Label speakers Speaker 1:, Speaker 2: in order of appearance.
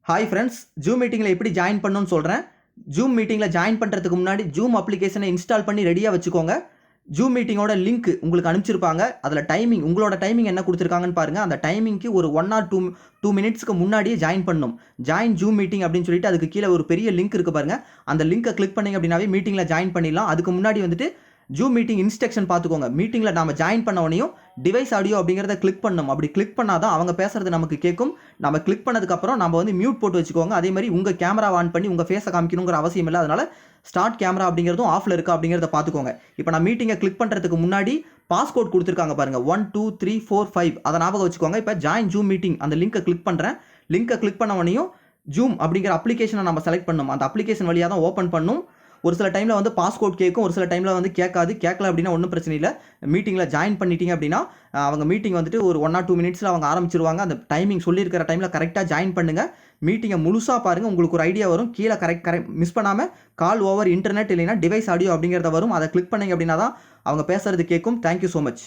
Speaker 1: Hi friends, zoom மீட்டிங்கில் எப்படி join பண்ணணும்னு சொல்கிறேன். ஜூம் மீட்டிங்கில் ஜாயின் பண்ணுறதுக்கு முன்னாடி ஜூம் அப்ளிகேஷனை இன்ஸ்டால் பண்ணி ரெடியாக வச்சுக்கோங்க. ஜூம் மீட்டிங்கோட லிங்க் உங்களுக்கு அனுப்பிச்சிருப்பாங்க. அதில் டைமிங், உங்களோட டைமிங் என்ன கொடுத்துருக்காங்கன்னு பாருங்கள். அந்த டைமிங்க்கு ஒரு 1 or 2 மினிட்ஸ்க்கு முன்னாடியே ஜாயின் பண்ணணும். ஜாயின் ஜூம் மீட்டிங் அப்படின்னு சொல்லிட்டு அதுக்கு கீழே ஒரு பெரிய லிங்க் இருக்குது பாருங்கள். அந்த லிங்கை கிளிக் பண்ணிங்க அப்படின்னாவே மீட்டிங்கில் ஜாயின் பண்ணிடலாம். அதுக்கு முன்னாடி வந்துட்டு ஜூம் மீட்டிங் இன்ஸ்ட்ரக்ஷன் பார்த்துக்கோங்க. மீட்டிங்கில் நம்ம ஜாயின் பண்ண உடனேயும் டிவைஸ் ஆடியோ அப்படிங்கிறத கிளிக் பண்ணணும். அப்படி கிளிக் பண்ணாதான் அவங்க பேசுறது நமக்கு கேட்கும். நம்ம கிளிக் பண்ணதுக்கப்புறம் நம்ம வந்து மியூட் போட்டு வச்சுக்கோங்க. அதே மாதிரி உங்கள் கேமரா ஆன் பண்ணி உங்கள் ஃபேஸை காமிக்கணுங்கிற அவசியம் இல்லை. அதனால் ஸ்டார்ட் கேமரா அப்படிங்கிறதும் ஆஃபில் இருக்கா அப்படிங்கிறத பார்த்துக்கோங்க. இப்போ நான் மீட்டிங்கை கிளிக் பண்ணுறதுக்கு முன்னாடி பாஸ்கோட் கொடுத்துருக்காங்க பாருங்கள், 1 2 3 4 5. அதை ஞாபகம் வச்சுக்கோங்க. இப்போ ஜாயின் ஜூம் மீட்டிங் அந்த லிங்கை கிளிக் பண்ணுறேன். லிங்கை கிளிக் பண்ண உடனேயும் ஜூம் அப்படிங்கிற அப்ளிகேஷனை நம்ம செலக்ட் பண்ணணும். அந்த அப்ளிகேஷன் வழியாக தான் ஓப்பன் பண்ணும். ஒரு சில டைமில் வந்து பாஸ்கோட் கேட்கும், ஒரு சில டைமில் வந்து கேட்காது. கேட்கல அப்படின்னா ஒன்றும் பிரச்சனை இல்லை. மீட்டிங்கில் ஜாயின் பண்ணிட்டீங்க அப்படின்னா அவங்க மீட்டிங் வந்துட்டு ஒரு 1 or 2 மினிட்ஸில் அவங்க ஆரம்பிச்சிருவாங்க. அந்த டைமிங் சொல்லியிருக்கிற டைமில் கரெக்டாக ஜாயின் பண்ணுங்கள். மீட்டிங்கை முழுசாக பாருங்கள், உங்களுக்கு ஒரு ஐடியா வரும். கீழே கரெக்ட் மிஸ் பண்ணாமல் கால் ஓவர் இன்டர்நெட் இல்லைன்னா டிவைஸ் ஆடியோ அப்படிங்கிறத வரும். அதை கிளிக் பண்ணிங்க அப்படின்னா தான் அவங்க பேசுறது கேட்கும். Thank you so much.